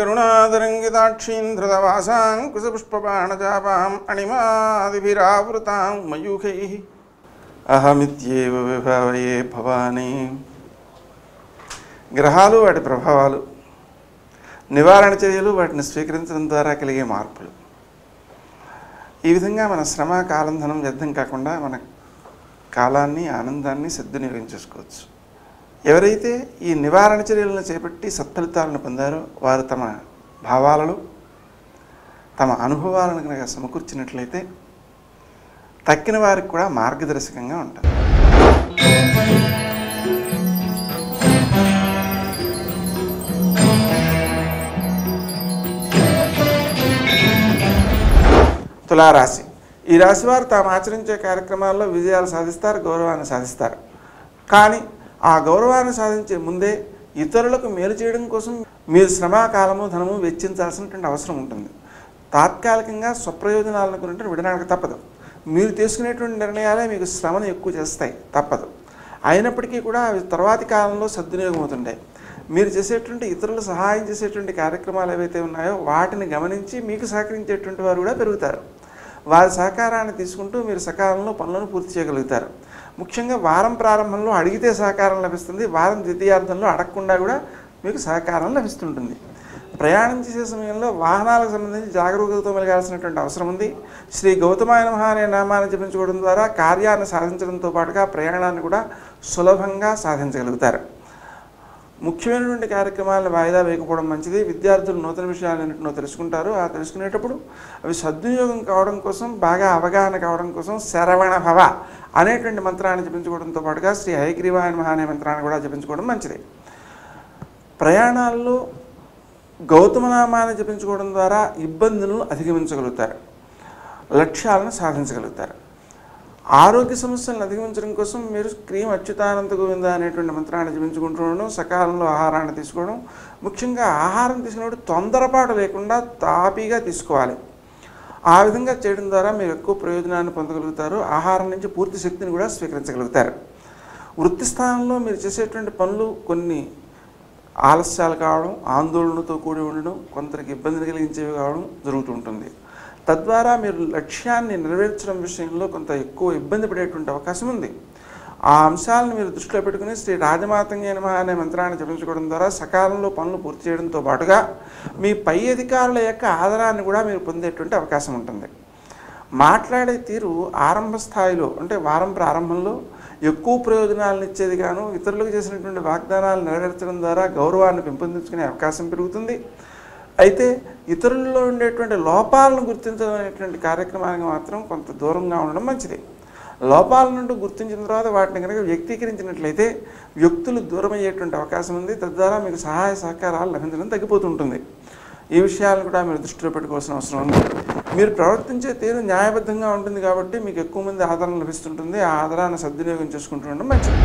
करुणादरङ्गिताक्षीन्धृतवासां कुशपुष्पबाणचापाम् अणिमादिभिरावृतां मयूखैः అహమిత్యేవ విభావయే భవాని. గ్రహాలు వాటి ప్రభావాలు, నివారణ చర్యలు, వాటిని స్వీకరించడం ద్వారా కలిగే మార్పులు, ఈ విధంగా మన శ్రమ కాలం ధనం వ్యర్థం కాకుండా మన కాలాన్ని ఆనందాన్ని సద్వినియోగం చేసుకోవచ్చు. ఎవరైతే ఈ నివారణ చర్యలను చేపట్టి సత్ఫలితాలను పొందారో వారు తమ భావాలను తమ అనుభవాలను కనుక సమకూర్చినట్లయితే తక్కిన వారికి కూడా మార్గదర్శకంగా ఉంటుంది. తులారాశి. ఈ రాశి వారు తాము ఆచరించే కార్యక్రమాల్లో విజయాలు సాధిస్తారు, గౌరవాన్ని సాధిస్తారు. కానీ ఆ గౌరవాన్ని సాధించే ముందే ఇతరులకు మేలు చేయడం కోసం మీరు శ్రమ కాలము ధనము వెచ్చించాల్సినటువంటి అవసరం ఉంటుంది. తాత్కాలికంగా స్వప్రయోజనాలను గురించి విడనాడక తప్పదు. మీరు తీసుకునేటువంటి నిర్ణయాలే మీకు శ్రమను ఎక్కువ చేస్తాయి, తప్పదు. అయినప్పటికీ కూడా అవి తర్వాతి కాలంలో సద్వినియోగం అవుతుంటాయి. మీరు చేసేటువంటి ఇతరులు సహాయం చేసేటువంటి కార్యక్రమాలు ఏవైతే ఉన్నాయో వాటిని గమనించి మీకు సహకరించేటువంటి వారు కూడా పెరుగుతారు. వారి సహకారాన్ని తీసుకుంటూ మీరు సకాలంలో పనులను పూర్తి చేయగలుగుతారు. ముఖ్యంగా వారం ప్రారంభంలో అడిగితే సహకారం లభిస్తుంది, వారం ద్వితీయార్థంలో అడగకుండా కూడా మీకు సహకారం లభిస్తుంటుంది. ప్రయాణం చేసే సమయంలో వాహనాలకు సంబంధించి జాగరూకతతో మెలగాల్సినటువంటి అవసరం ఉంది. శ్రీ గౌతమాయ నమః అనే నామాన్ని జపించుకోవడం ద్వారా కార్యాన్ని సాధించడంతో పాటుగా ప్రయాణాన్ని కూడా సులభంగా సాధించగలుగుతారు. ముఖ్యమైనటువంటి కార్యక్రమాలను వాయిదా వేయకపోవడం మంచిది. విద్యార్థులు నూతన విషయాలన్నింటినో తెలుసుకుంటారు. ఆ తెలుసుకునేటప్పుడు అవి సద్వినియోగం కావడం కోసం, బాగా అవగాహన కావడం కోసం శరవణ భవ అనేటువంటి మంత్రాన్ని జపించుకోవడంతో పాటుగా శ్రీ హయగ్రీవాయ నమః అనే మంత్రాన్ని కూడా జపించుకోవడం మంచిది. ప్రయాణాల్లో గౌతమనామాన్ని జపించుకోవడం ద్వారా ఇబ్బందులను అధిగమించగలుగుతారు, లక్ష్యాలను సాధించగలుగుతారు. ఆరోగ్య సమస్యలను అధిగమించడం కోసం మీరు క్రీం అచ్యుతానంద గోవింద అనేటువంటి మంత్రాన్ని జపించుకుంటూ సకాలంలో ఆహారాన్ని తీసుకోవడం. ముఖ్యంగా ఆహారం తీసుకున్నప్పుడు తొందరపాటు లేకుండా తాపీగా తీసుకోవాలి. ఆ విధంగా చేయడం ద్వారా మీరు ఎక్కువ ప్రయోజనాన్ని పొందగలుగుతారు. ఆహారం నుంచి పూర్తి శక్తిని కూడా స్వీకరించగలుగుతారు. వృత్తి స్థానంలో మీరు చేసేటువంటి పనులు కొన్ని ఆలస్యాలు కావడం, ఆందోళనతో కూడి ఉండడం, కొందరికి ఇబ్బందిని కలిగించేవి కావడం జరుగుతుంటుంది. తద్వారా మీరు లక్ష్యాన్ని నెరవేర్చడం విషయంలో కొంత ఎక్కువ ఇబ్బంది పడేటువంటి అవకాశం ఉంది. ఆ అంశాలను మీరు దృష్టిలో పెట్టుకుని శ్రీ రాజమాతంగే నమః అనే మంత్రాన్ని జపించుకోవడం ద్వారా సకాలంలో పనులు పూర్తి చేయడంతో పాటుగా మీ పై అధికారుల యొక్క ఆదరాన్ని కూడా మీరు పొందేటువంటి అవకాశం ఉంటుంది. మాట్లాడే తీరు ఆరంభ స్థాయిలో అంటే వారం ప్రారంభంలో ఎక్కువ ప్రయోజనాలను ఇచ్చేది గాను ఇతరులకు చేసినటువంటి వాగ్దానాలు నెరవేర్చడం ద్వారా గౌరవాన్ని పెంపొందించుకునే అవకాశం పెరుగుతుంది. అయితే ఇతరుల్లో ఉండేటువంటి లోపాలను గుర్తించడం అనేటువంటి కార్యక్రమానికి మాత్రం కొంత దూరంగా ఉండడం మంచిది. లోపాల నుండి గుర్తించిన తర్వాత వాటిని కనుక వ్యక్తీకరించినట్లయితే వ్యక్తులు దూరం అయ్యేటువంటి అవకాశం ఉంది. తద్వారా మీకు సహాయ సహకారాలు లభించడం తగ్గిపోతుంటుంది. ఈ విషయాలను కూడా మీరు దృష్టిలో పెట్టుకోవాల్సిన అవసరం ఉంది. మీరు ప్రవర్తించే తీరు న్యాయబద్ధంగా ఉంటుంది కాబట్టి మీకు ఎక్కువ మంది ఆదరణ లభిస్తుంటుంది. ఆ ఆదరాన్ని సద్వినియోగం చేసుకుంటూ ఉండడం మంచిది.